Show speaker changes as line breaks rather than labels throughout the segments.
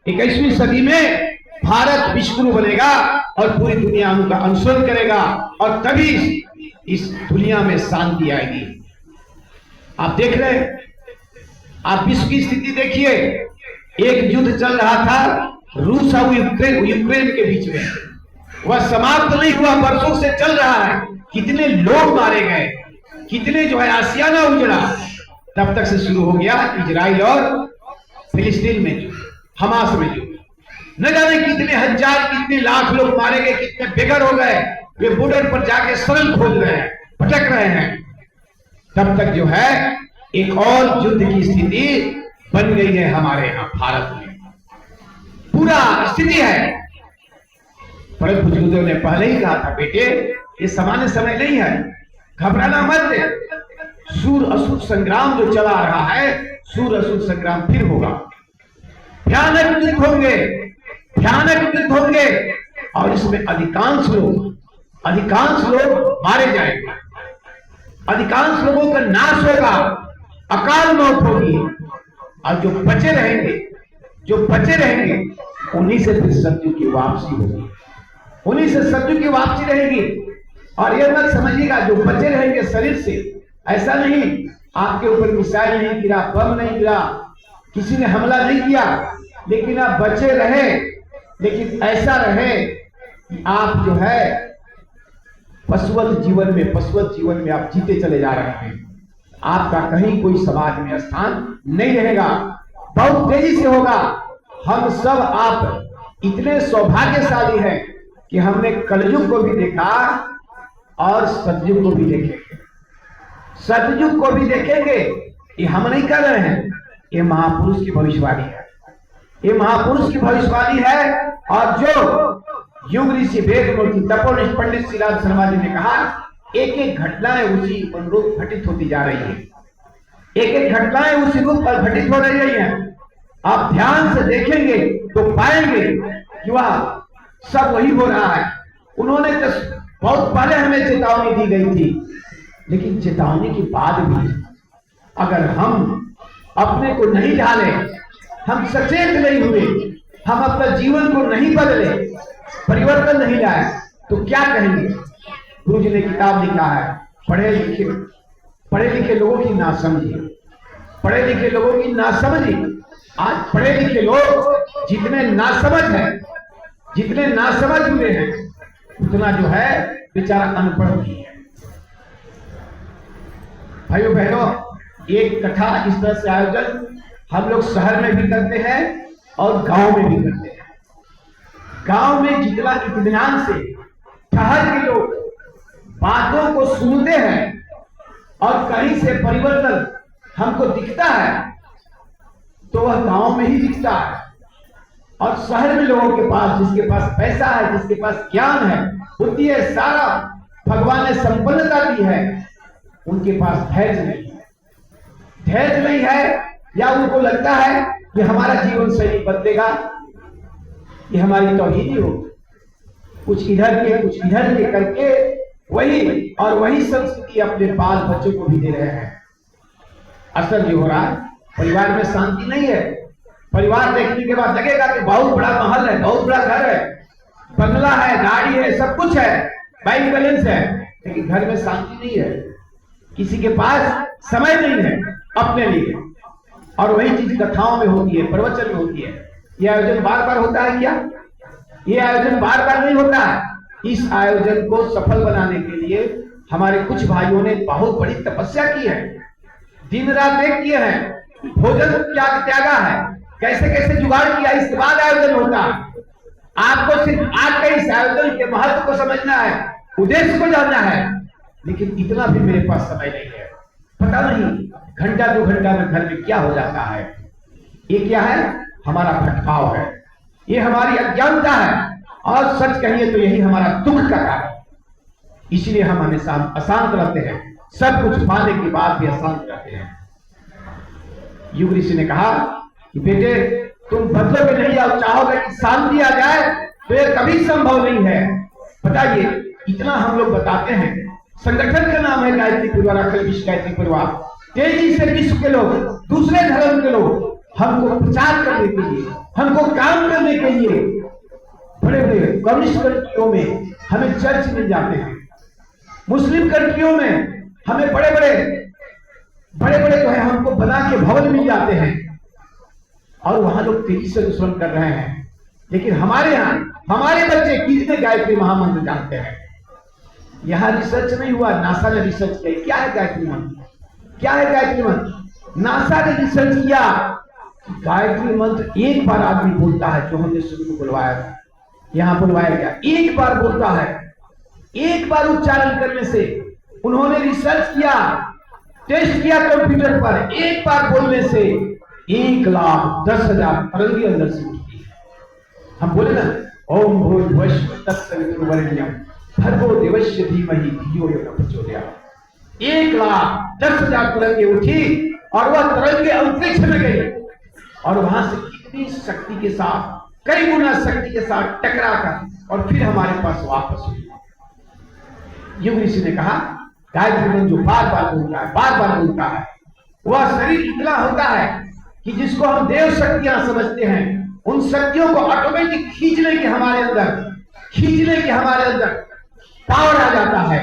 21वीं सदी में भारत विश्वगुरु बनेगा और पूरी दुनिया उनका अनुसरण करेगा और तभी इस दुनिया में शांति आएगी। आप देख रहे हैं, आप विश्व की स्थिति देखिए, एक युद्ध चल रहा था रूस और यूक्रेन के बीच में, वह समाप्त नहीं हुआ, वर्षों से चल रहा है। कितने लोग मारे गए, कितने जो है आसियाना उजड़ा, तब तक से शुरू हो गया इजराइल और फिलिस्तीन में जो हमास में जो न जाने कितने हजार कितने लाख लोग मारे गए, कितने बेघर हो गए, वे बॉर्डर पर जाके शरण खोज रहे हैं, भटक रहे हैं। तब तक जो है एक और युद्ध की स्थिति बन गई है हमारे यहां भारत में, पूरा स्थिति है। परम बुजुर्गों ने पहले ही कहा था, बेटे ये सामान्य समय नहीं है, घबराना मत। सूर असुर संग्राम जो चला रहा है, सूर असुर संग्राम फिर होगा, भयानक युद्ध होंगे, भयानक युद्ध होंगे और इसमें अधिकांश लोग मारे जाएंगे, अधिकांश लोगों का नाश होगा, अकाल मौत होगी और जो बचे रहेंगे उन्हीं से फिर सत्य की वापसी होगी, उन्हीं से सत्य की वापसी रहेगी। और ये मत समझिएगा जो बचे रहेंगे शरीर से, ऐसा नहीं आपके ऊपर मिसाइल नहीं गिरा, बम नहीं गिरा, किसी ने हमला नहीं किया, लेकिन आप बचे रहे, लेकिन ऐसा रहे कि आप जो है पशुवत जीवन में आप जीते चले जा रहे हैं, आपका कहीं कोई समाज में स्थान नहीं रहेगा, बहुत तेजी से होगा। हम सब आप इतने सौभाग्यशाली हैं कि हमने कलयुग को भी देखा और सतयुग को भी देखेंगे, सतयुग को भी देखेंगे। ये हम नहीं कर रहे हैं, ये महापुरुष की भविष्यवाणी है, ये महापुरुष की भविष्यवाणी है। और जो युग ऋषि वेद मूर्ति तपोनिष्ठ पंडित श्री राम शर्मा जी ने कहा, एक एक घटनाएं उसी अनुरूप घटित होती जा रही है, एक एक घटनाएं उसी रूप पर घटित हो रही है। आप ध्यान से देखेंगे तो पाएंगे कि वह सब वही हो रहा है। उन्होंने तो बहुत पहले हमें चेतावनी दी गई थी, लेकिन चेतावनी के बाद भी अगर हम अपने को नहीं ढाले, हम सचेत नहीं हुए, हम अपना जीवन को नहीं बदले, परिवर्तन नहीं लाए, तो क्या कहेंगे। गुरु जी ने किताब लिखा है, पढ़े लिखे लोगों की नासमझी, पढ़े लिखे लोगों की नासमझी। आज पढ़े लिखे लोग जितने नासमझ हैं, जितने नासमझ हुए हैं, उतना जो है बेचारा अनपढ़ भी है। भाइयों बहनों, एक कथा इस तरह से आयोजन हम लोग शहर में भी करते हैं और गांव में भी करते हैं। गांव में जितना इत्मीनान से शहर के लोग बातों को सुनते हैं और कहीं से परिवर्तन हमको दिखता है, तो वह गांव में ही दिखता है। और शहर में लोगों के पास, जिसके पास पैसा है, जिसके पास ज्ञान है, बुद्धि है, सारा भगवान ने संपन्नता दी है, उनके पास धैर्य नहीं है, धैर्य नहीं है, या उनको लगता है कि हमारा जीवन शैली बदलेगा, ये हमारी तौहीदी हो, कुछ इधर के करके वही संस्कृति अपने बाल बच्चों को भी दे रहे हैं। असर जो हो रहा है, परिवार में शांति नहीं है। परिवार देखने के बाद लगेगा कि बहुत बड़ा महल है, बहुत बड़ा घर है, बंगला है, गाड़ी है, सब कुछ है, बैंक बैलेंस है, लेकिन घर में शांति नहीं है, किसी के पास समय नहीं है अपने लिए। और वही चीज कथाओं में होती है, प्रवचन में होती है। यह आयोजन बार बार होता है क्या? यह आयोजन बार बार नहीं होता है। इस आयोजन को सफल बनाने के लिए हमारे कुछ भाइयों ने बहुत बड़ी तपस्या की है, दिन रात एक किए हैं, भोजन त्यागा है, कैसे कैसे जुगाड़ किया, इसके बाद आयोजन होता है। आपको सिर्फ आज के इस आयोजन के महत्व को समझना है, उद्देश्य को जानना है, लेकिन इतना भी मेरे पास समय नहीं है। पता नहीं घंटा 2 घंटा में घर में क्या हो जाता है। ये क्या है? हमारा भटकाव है, ये हमारी अज्ञानता है, और सच कहिए तो यही हमारा दुख का कारण। इसलिए हम हमेशा अशांत रहते हैं, सब कुछ पाने के बाद भी अशांत रहते हैं। युग ऋषि ने कहा कि बेटे तुम बदलोगे नहीं, और चाहोगे कि शांति आ जाए, तो यह कभी संभव नहीं है। बताइए, इतना हम लोग बताते हैं, संगठन का नाम है गायत्री परिवार, अखिल विश्व गायत्री परिवार। तेजी से विश्व के लोग, दूसरे धर्म के लोग हमको प्रचार करने के लिए, हमको काम करने के लिए बड़े बड़े कम्युनिस्ट कंट्रियों में हमें चर्च मिल जाते हैं, मुस्लिम कंट्रियों में हमें बड़े बड़े जो है हमको बना के भवन मिल जाते हैं, और वहां लोग तेजी से अनुसरण कर रहे हैं। लेकिन हमारे यहाँ हमारे बच्चे कितने गायत्री महामंत्र जानते हैं? यहाँ रिसर्च नहीं हुआ, नासा ने रिसर्च किया क्या है गायत्री मंत्र, क्या है गायत्री मंत्र। नासा ने रिसर्च किया, गायत्री मंत्र एक बार आदमी बोलता है, जो हमने शुरू में बुलवाया था, यहाँ बुलवाया गया, एक बार बोलता है, एक बार उच्चारण करने से उन्होंने रिसर्च किया, टेस्ट किया कंप्यूटर पर, एक बार बोलने से 1,10,000 तरंगे अंदर से उठती है। हम बोले ना, ओम भूर्भुवस्सुः तत्सवितुर्वरेण्यं भर्गो देवस्य धीमहि धियो यो न प्रचोदयात्। 1,10,000 तरंगे उठी और वह तरंगे अंतरिक्ष में गई, और वहां से कितनी शक्ति के साथ, कई गुना शक्ति के साथ टकराकर और फिर हमारे पास वापस हुई। युग ऋषि ने कहा, गायत्री मंत्र जो बार बार बोलता है, बार बार बोलता है, वह शरीर इतना होता है कि जिसको हम देव शक्तियां समझते हैं, उन शक्तियों को ऑटोमेटिक खींचने के हमारे अंदर पावर आ जाता है,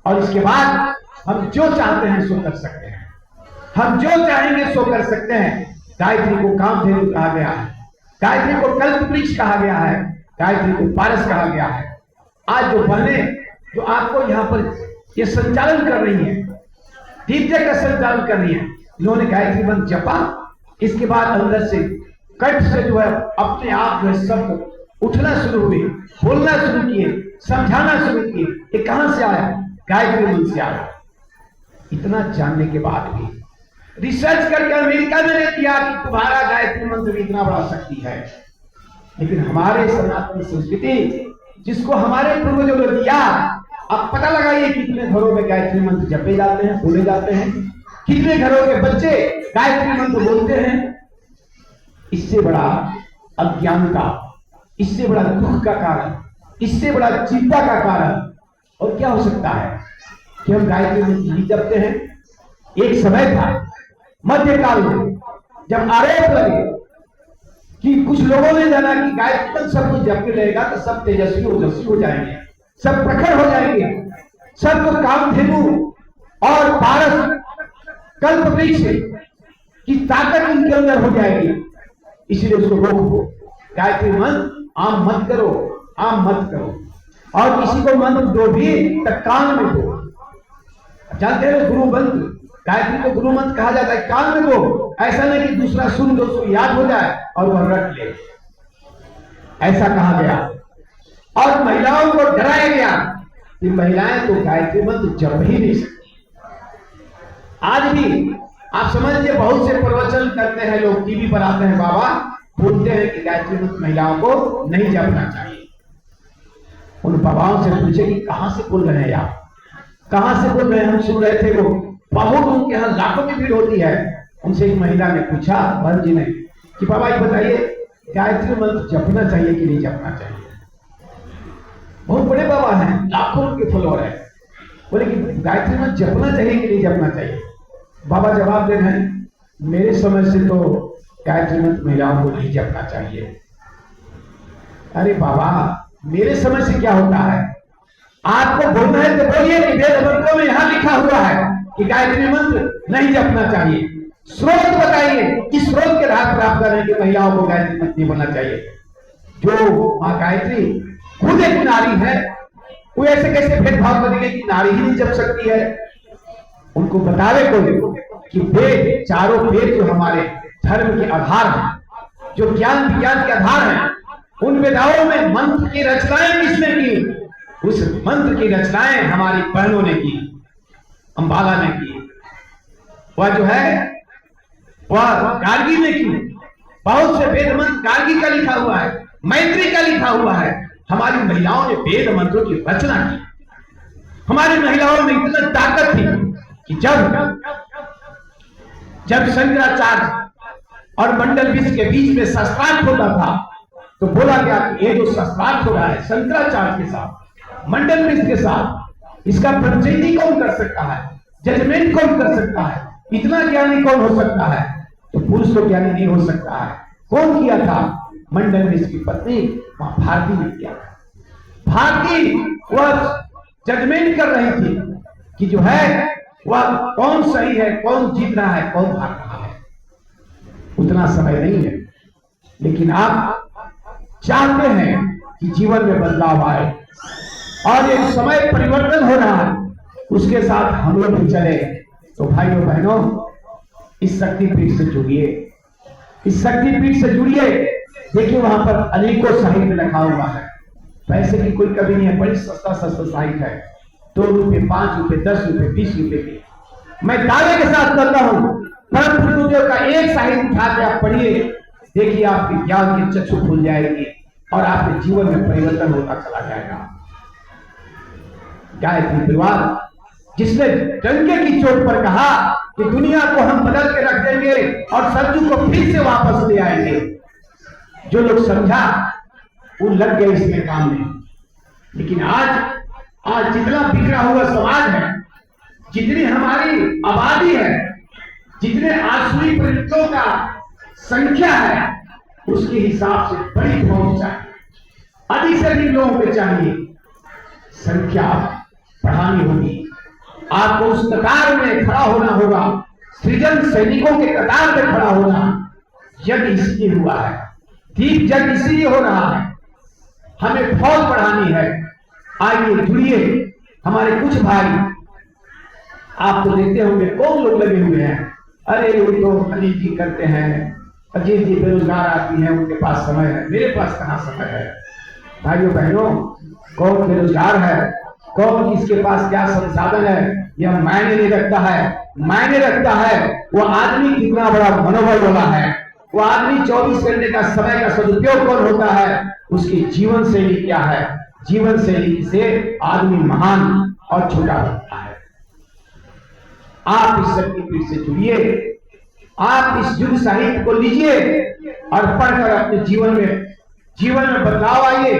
और इसके बाद हम जो चाहते हैं सो कर सकते हैं, हम जो चाहेंगे सो कर सकते हैं। गायत्री को कामधेनु कहा गया है, गायत्री को कल्पवृक्ष कहा गया है, गायत्री को पारस कहा गया है। आज जो बहनें जो आपको यहाँ पर ये संचालन कर रही है, दीप्ति का संचालन कर रही है, इन्होंने गायत्री मंत्र जपा, इसके बाद अंदर से कंठ से जो है अपने आप जो है शब्द उठना शुरू हुए, बोलना शुरू किए, समझाना शुरू किए। ये कहां से आया? गायत्री मंत्र से आया। इतना जानने के बाद भी रिसर्च करके अमेरिका में किया कि तुम्हारा गायत्री मंत्र भी इतना बड़ा शक्ति है, लेकिन हमारे सनातन संस्कृति जिसको हमारे पूर्वजों ने दिया, अब पता लगाइए कितने घरों में गायत्री मंत्र जपे जाते हैं, बोले जाते हैं, कितने घरों के बच्चे गायत्री मंत्र बोलते हैं। इससे बड़ा अज्ञानता, इससे बड़ा दुख का कारण, इससे बड़ा चिंता का कारण और क्या हो सकता है कि हम गायत्री मंत्र नहीं जपते हैं। एक समय था मध्यकाल में, जब आरोप लगे कि कुछ लोगों ने जाना कि गायत्री मंत्र सब कुछ जपने लगेगा तो सब तेजस्वी ओजस्वी हो जाएंगे, सब प्रखर हो जाएंगे, सब कामधेनु और पारस कल्पवृक्ष की ताकत इनके अंदर हो जाएगी, इसलिए उसको रोको। गायत्री मंत्र आम मत करो, आम मत करो, और किसी को मंत्र दो भी तो कान में दो। जानते हो गुरु मंत्र, गायत्री को गुरु मंत्र कहा जाता है, कान में दो, ऐसा नहीं कि दूसरा सुन दो, उसको याद हो जाए और वह रट ले, ऐसा कहा गया। और महिलाओं को डराया गया कि महिलाएं तो गायत्री मंत्र जप ही नहीं सकती। आज भी आप समझिए, बहुत से प्रवचन करते हैं लोग, टीवी पर आते हैं, बाबा बोलते हैं कि गायत्री मंत्र महिलाओं को नहीं जपना चाहिए। उन बाबाओं से पूछे कि कहां से बोल रहे हैं आप, कहां से बोल रहे हैं? हम सुन रहे थे, वो बहुत उनके यहाँ लाखों की भीड़ होती है। उनसे एक महिला ने पूछा, बहन जी ने, कि बाबा ये बताइए गायत्री मंत्र जपना चाहिए कि नहीं जपना चाहिए? बहुत बड़े बाबा हैं, लाखों उनके फॉलोअर हैं, बोले कि गायत्री मंत्र जपना चाहिए कि नहीं जपना चाहिए? बाबा जवाब दे रहे हैं, मेरे समझ से तो गायत्री मंत्र महिलाओं को नहीं जपना चाहिए। अरे बाबा, मेरे समझ से क्या होता है? आपको बोलना है तो बोलिए कि वेद मंत्रों में यहां लिखा हुआ है कि गायत्री मंत्र नहीं जपना चाहिए। स्रोत बताइए कि स्रोत के आधार पर आप कह रहे हैं कि महिलाओं को गायत्री मंत्र नहीं बोलना चाहिए। जो मां गायत्री खुद एक नारी है, वो ऐसे कैसे भेदभाव करेंगे कि नारी ही नहीं जप सकती है? उनको बतावे कोई कि वेद, चारों वेद जो हमारे धर्म के आधार हैं, जो ज्ञान विज्ञान के आधार हैं, उन वेदाओं में मंत्र की रचनाएं किसने की? उस मंत्र की रचनाएं हमारी बहनों ने की, अंबाला ने की, वह जो है वह गार्गी ने की। बहुत से वेद मंत्र गार्गी का लिखा हुआ है, मैत्री का लिखा हुआ है। हमारी महिलाओं ने वेद मंत्रों की रचना की। हमारी महिलाओं में इतना ताकत थी कि जब शंकराचार्य और मंडल विश्व के बीच में शस्त्रार्थ होता था, तो बोला गया कि ये जो शस्त्रार्थ हो रहा है शंकराचार्य के साथ, मंडल विश्व के साथ, इसका पंचायती कौन कर सकता है? जजमेंट कौन कर सकता है? इतना ज्ञानी कौन हो सकता है? तो पुरुष तो ज्ञानी नहीं हो सकता है। कौन किया था? मंडन मिश्र की पत्नी मां भारती ने किया था। भारती वह जजमेंट कर रही थी कि जो है वह कौन सही है, कौन जीत रहा है, कौन भाग रहा है। उतना समय नहीं है, लेकिन आप चाहते हैं कि जीवन में बदलाव आए और एक समय परिवर्तन हो रहा है, उसके साथ हम लोग भी चले। तो भाइयों बहनों, इस शक्तिपीठ से जुड़िए, इस शक्तिपीठ से जुड़िए। देखिए वहां पर अनेकों साहित्य रखा हुआ है, पैसे की कोई कमी नहीं है, बड़ी सस्ता सस्ता साहित्य है, 2 रुपए, 5 रुपए, 10 रुपए, 20 रुपए की। मैं दावे के साथ करता हूं, परम गुरुदेव का एक साहित्य उठा के आप पढ़िए, देखिए आपकी ज्ञान की चक्षु खुल जाएगी और आपके जीवन में परिवर्तन होता चला जाएगा। गायत्री परिवार जिसने डंके की चोट पर कहा कि दुनिया को हम बदल के रख देंगे और सत्य को फिर से वापस ले आएंगे, जो लोग समझा वो लग गए इसमें काम में। लेकिन आज जितना बिखरा हुआ समाज है, जितनी हमारी आबादी है, जितने आसुरी प्रवृत्तियों का संख्या है, उसके हिसाब से बड़ी पहुंच चाहिए, अधिक से अधिक लोगों को चाहिए, संख्या बढ़ानी होगी। आपको उस कतार में खड़ा होना होगा, सृजन सैनिकों के कतार में खड़ा होना। यज्ञ इसलिए हुआ है, दीप यज्ञ इसलिए हो रहा है, हमें फौज बढ़ानी है। आइए जुड़िए। हमारे कुछ भाई आप तो देखते होंगे कौन लोग लगे हुए हैं, अरे वो तो अजीत जी करते हैं, अजीत जी बेरोजगार आती हैं, उनके पास समय है, मेरे पास कहां समय है। भाइयों बहनों, कौन बेरोजगार है, कौन किसके पास क्या संसाधन है, यह मायने नहीं रखता है। मायने रखता है वो आदमी कितना बड़ा मनोबल वाला है, वो आदमी 24 घंटे का समय का सदुपयोग कौन होता है, उसकी जीवन शैली क्या है। जीवन शैली से आदमी महान और छोटा होता है। आप इस शक्तिपीठ से जुड़िए, आप इस युग साहित्य को लीजिए और पढ़कर अपने जीवन में बदलाव आइए।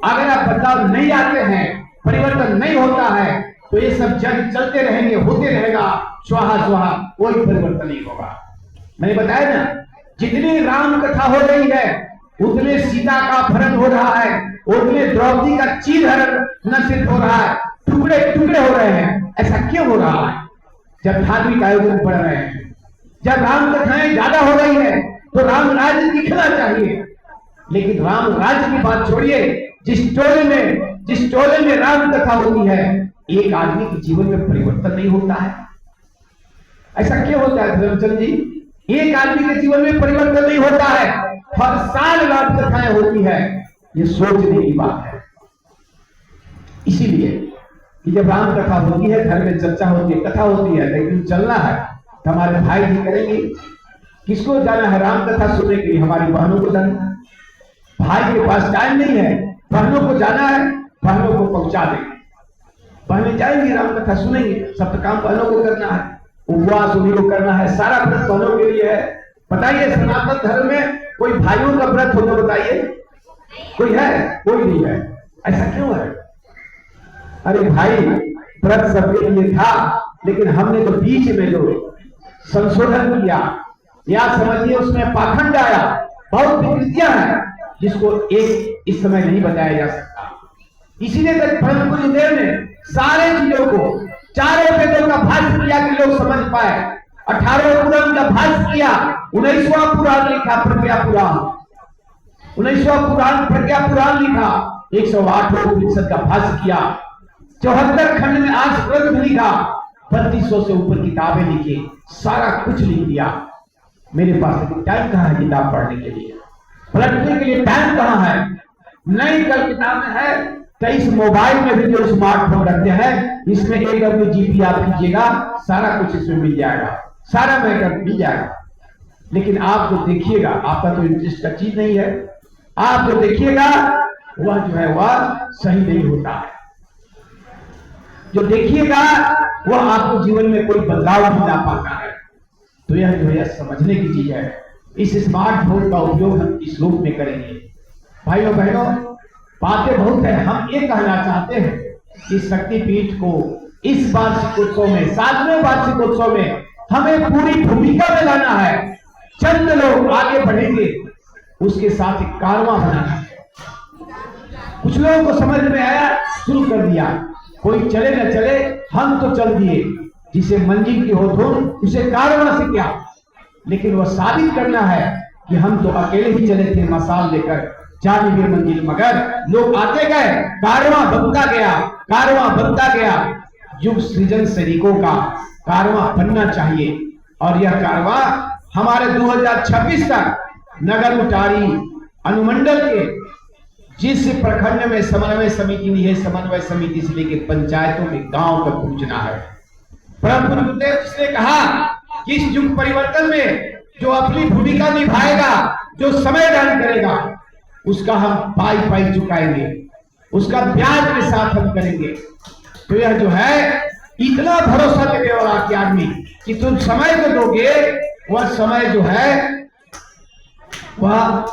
अगर आप बदलाव नहीं आते हैं, परिवर्तन नहीं होता है, तो ये सब जग चलते रहेंगे, होते रहेगा, स्वाहा स्वाहा, कोई परिवर्तन नहीं होगा। मैंने बताया ना, जितनी राम कथा हो रही है उतने सीता का अपहरण हो रहा है, उतने द्रौपदी का चीरहरण नष्ट हो रहा है, टुकड़े टुकड़े हो रहे हैं। ऐसा क्यों हो रहा है? जब धार्मिक आयोजन बढ़ रहे हैं, जब राम कथाएं ज्यादा हो रही है, तो राम राज्य दिखना चाहिए। लेकिन राम राज्य की बात छोड़िए, जिस टोले में राम कथा होती है, एक आदमी के जीवन में परिवर्तन नहीं होता है। ऐसा क्यों होता है धर्मचंद जी? एक आदमी के जीवन में परिवर्तन नहीं होता है, हर साल राम कथाएं होती है। ये सोचने की बात है। इसीलिए कि जब राम कथा होती है, घर में चर्चा होती है, कथा होती है, लेकिन चलना है तो हमारे भाई जी करेंगे। किसको जाना है राम कथा सुनने के लिए? हमारी बहनों को जाना है। भाई के पास टाइम नहीं है, बहनों को जाना है, बहनों को पहुंचा देंगे, बहनें जाएंगी, राम कथा सुनेंगे। सब तो काम बहनों को करना है, उपवास उन्हीं को करना है, सारा व्रत बहनों के लिए है। बताइए सनातन धर्म में कोई भाइयों का व्रत हो तो बताइए, कोई है? कोई नहीं है। ऐसा क्यों है? अरे भाई, व्रत सबके लिए था, लेकिन हमने तो बीच में जो संशोधन किया, या समझिए उसमें पाखंड आया, बहुत विकृतियां हैं, जिसको एक इस समय नहीं बताया जा सकता। इसीलिए तक परम गुरुदेव ने सारे चीजों को, चारों वेदों का भाष्य किया कि लोग समझ पाए। 18वें पुराण का भाष्य किया, 19वां पुराण लिखा, प्रज्ञा पुराण, 19वां पुराण प्रज्ञा पुराण लिखा, 108वें उपनिषद का भाष्य किया, 74 खंड में आज ग्रंथ लिखा, 3200 से ऊपर किताबें लिखी, सारा कुछ लिख दिया। मेरे पास टाइम कहाँ है किताब पढ़ने के लिए, पलटने के लिए टाइम कहाँ है? नई कल किताब है, 23 मोबाइल में भी जो स्मार्टफोन रखते हैं, इसमें एक अपनी जीपी आप कीजिएगा, सारा कुछ इसमें मिल जाएगा, सारा मैटर मिल जाएगा। लेकिन आप जो देखिएगा, आपका तो इंटरेस्ट का चीज नहीं है, आप जो देखिएगा वह जो है वह सही नहीं होता है। जो देखिएगा वह आपको जीवन में कोई बदलाव नहीं ला पाता है। तो यह जो है समझने की चीज है। इस स्मार्टफोन का उपयोग हम इस रूप में करेंगे। भाइयों बहनों, बातें बहुत है। हम ये कहना चाहते हैं कि शक्तिपीठ को इस वार्षिकोत्सव में, 7वें वार्षिकोत्सव में हमें पूरी भूमिका में लाना है। चंद लोग आगे बढ़ेंगे, उसके साथ एक कारवां बनाना है। कुछ लोगों को समझ में आया, शुरू कर दिया, कोई चले न चले हम तो चल दिए, जिसे मंजिल की हो धुन उसे कारवां से क्या। लेकिन वह साबित करना है कि हम तो अकेले ही चले थे मसाल लेकर जानिबे मंजिल, मगर लोग आते गए, कारवां बनता गया, कारवां बनता गया। युग सृजन सैनिकों का कारवां बनना चाहिए और यह कारवां हमारे 2026 तक नगर उटारी अनुमंडल के जिस प्रखंड में समन्वय समिति नहीं है, समन्वय समिति से लेकर पंचायतों में गांव तक पहुंचना है। परम गुरुदेव जिसने कहा कि इस युग परिवर्तन में जो अपनी भूमिका निभाएगा, जो समय दान करेगा, उसका हम पाई पाई चुकाएंगे, उसका ब्याज के साथ हम करेंगे। तो यह जो है इतना भरोसा देने वाला कि आदमी कि तुम समय को दोगे, वह समय जो है वह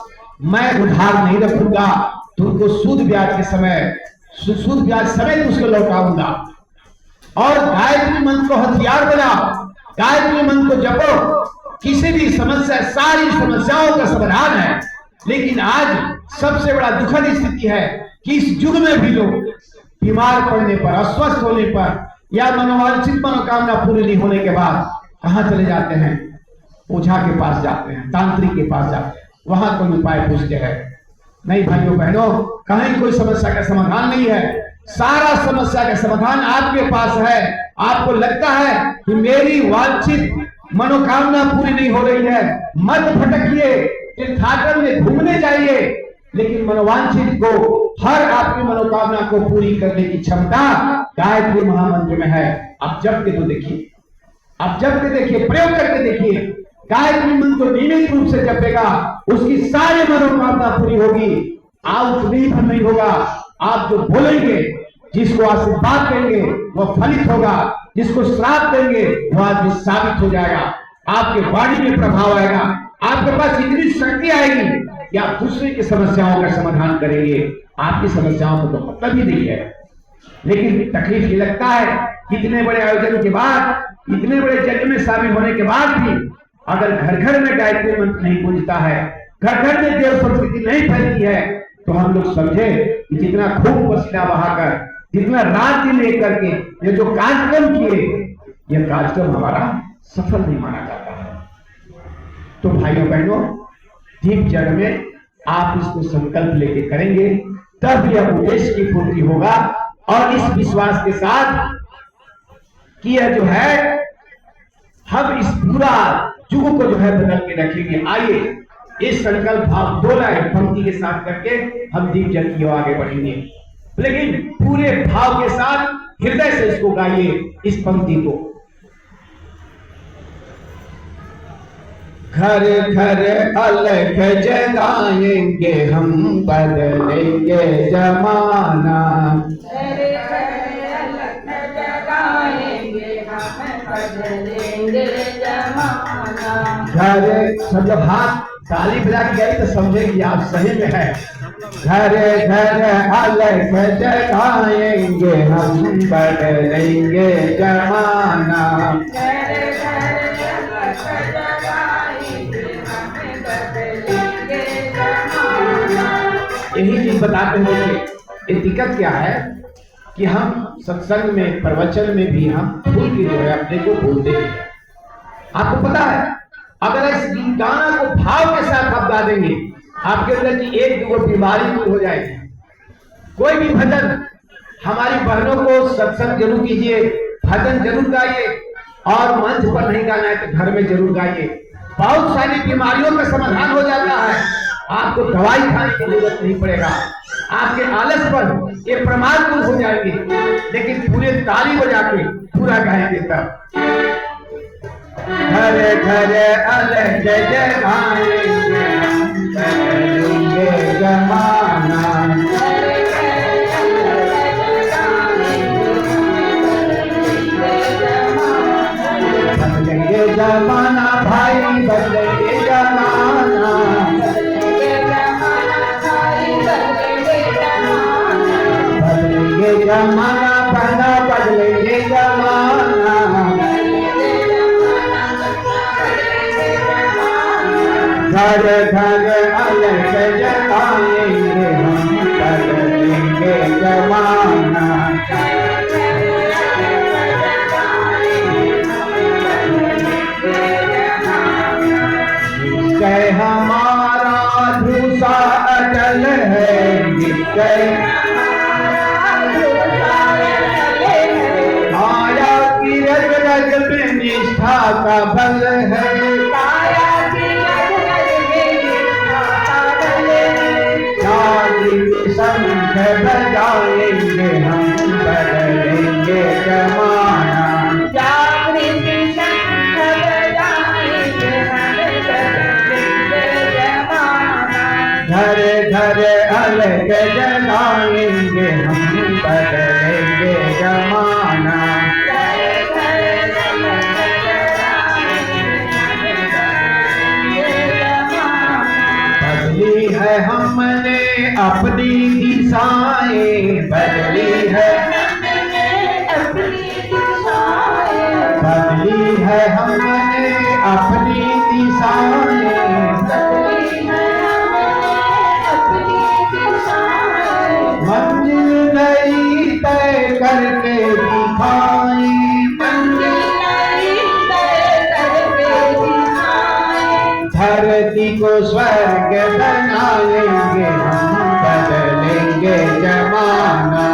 मैं उधार नहीं रखूंगा, तुमको सूद ब्याज के समय, सूद ब्याज समेत उसको लौटाऊंगा। और गायत्री मंत्र को हथियार बनाओ, गायत्री मंत्र को जपो। किसी भी समस्या, सारी समस्याओं का समाधान है। लेकिन आज सबसे बड़ा दुखद स्थिति है कि इस युग में भी लोग बीमार पड़ने पर, अस्वस्थ होने पर या मनोवांछित मनोकामना पूरी नहीं होने के बाद कहां चले जाते हैं? ओझा के पास जाते हैं, तांत्रिक के पास जाते हैं, वहां कोई उपाय पूछते हैं। नहीं भाइयों बहनों, कहीं कोई समस्या का समाधान नहीं है। सारा समस्या का समाधान आपके पास है। आपको लगता है कि मेरी वांछित मनोकामना पूरी नहीं हो रही है, मत भटकिए, तीर्थाटन में घूमने जाइए, लेकिन मनोवांछित को, हर आपकी मनोकामना को पूरी करने की क्षमता गायत्री महामंत्र में है। आप जप के तो देखिए, आप जप के देखिए, प्रयोग करके देखिए। गायत्री मंत्र नियमित रूप से जपेगा, उसकी सारी मनोकामना पूरी होगी। आप नहीं होगा, आप जो बोलेंगे, जिसको आशीर्वाद देंगे वह फलित होगा, जिसको श्राप देंगे वह आदमी साबित हो जाएगा। आपके वाणी में प्रभाव आएगा, आपके पास इतनी शक्ति आएगी कि आप दूसरे की समस्याओं का समाधान करेंगे। आपकी समस्याओं को तो मतलब ही नहीं है। लेकिन तकलीफ ये लगता है, इतने बड़े आयोजन के बाद, इतने बड़े यज्ञ में शामिल होने के बाद भी अगर घर घर में गायत्री मंत्र नहीं गूंजता है, घर घर में देव संस्कृति नहीं फैलती है, तो हम लोग समझे कि जितना खूब पसीना बहाकर, जितना रात दिन लेकर के ये जो कार्यक्रम किए, यह कार्यक्रम हमारा सफल नहीं माना जाता है। तो भाइयों बहनों, दीप जग में आप इसको संकल्प लेके करेंगे, तब यह उद्देश्य की पूर्ति होगा। और इस विश्वास के साथ कि यह जो है हम इस पूरा युग को जो है बदल के रखेंगे। आइए इस संकल्प भाव 2 लाइन पंक्ति के साथ करके हम दीप जग की ओर आगे बढ़ेंगे, लेकिन पूरे भाव के साथ हृदय से इसको गाइए, इस पंक्ति को। घर घर अलग जगाएंगे हम, बदलेंगे जमाना। घर घर अलग जगाएंगे हम, बदलेंगे जमाना। घर सब लोग हाथ ताली बजा के गए तो समझे कि आप सही में है। घर घर अलग जगाएंगे हम, बदलेंगे जमाना। यही चीज बताते हैं कि दिक्कत क्या है कि हम सत्संग में, प्रवचन में भी हम भूल के जो है अपने को भूलते हैं। आपको पता है, अगर इस गाना को भाव के साथ आप गा देंगे, आपके अंदर की 1-2 बीमारी दूर हो जाएगी। कोई भी भजन, हमारी बहनों को सत्संग जरूर कीजिए, भजन जरूर गाइए, और मंच पर नहीं गाना है तो घर में जरूर गाइए। बहुत सारी बीमारियों का समाधान हो जाता है। आपको दवाई खाने की जरूरत नहीं पड़ेगा, आपके आलस पर ये प्रमाद दूर हो जाएंगे। लेकिन पूरे ताली बजा के पूरा गाएंगे तब। घर घर अलग जगाएंगे हम, बदलेंगे जमाना। बदलेंगे जमाना भाई, बदलेंगे जमाना। बदलेंगे जमाना बना, बदलेंगे जमाना। घर घर अलग जगाएंगे हम बदलेंगे जमाना। निश्चय हमारा धूसा अटल है, निश्चय माया की रग रग में निष्ठा का बल है। शंख बजाएंगे हम बदलेंगे जमाना। घर घर अलग जगाएंगे हम बदलेंगे जमाना। बदली है हमने अपनी दिशाएं, बदली है बदली है हमने अपनी दिशाएं। मंजिल नई तय करके दिखाएं, धरती को स्वर्ग बनाएंगे हम बदलेंगे जमाना।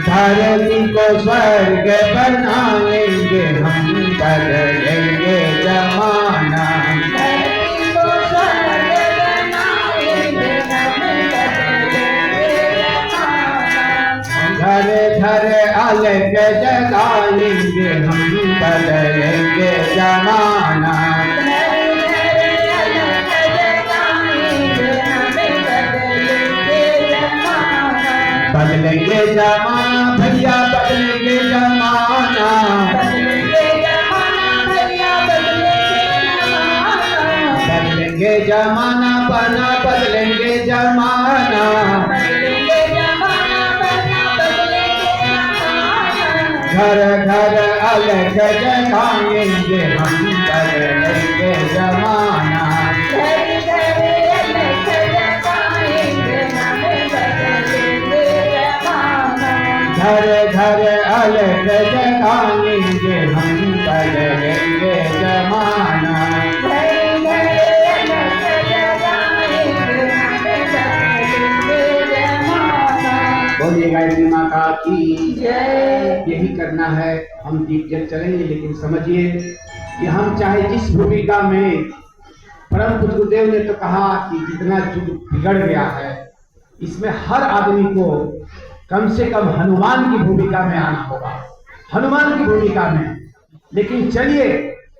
धरती को स्वर्ग बनाएंगे हम बदलेंगे जमाना। घर घर अलग जगाएंगे हम बदलेंगे जमाना। बदलेंगे जमाना भैया, बदलेंगे जमाना। बदलेंगे जमाना बना, बदलेंगे जमाना। घर घर अलग जगाएंगे हम बदलेंगे जमाना। घर घर अलग जगाएंगे हम बदलेंगे जमाना। बोलिए गायत्री माता की जय। यही करना है, हम दीप जल चलेंगे, लेकिन समझिए कि हम चाहे जिस भूमिका में, परम पूज्य गुरुदेव ने तो कहा कि जितना युग बिगड़ गया है, इसमें हर आदमी को कम से कम हनुमान की भूमिका में आना होगा, हनुमान की भूमिका में। लेकिन चलिए,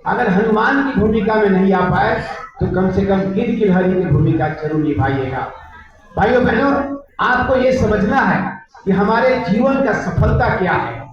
अगर हनुमान की भूमिका में नहीं आ पाए तो कम से कम गिरगिरहरि की भूमिका जरूर निभाइएगा। भाइयों बहनों, आपको ये समझना है कि हमारे जीवन का सफलता क्या है।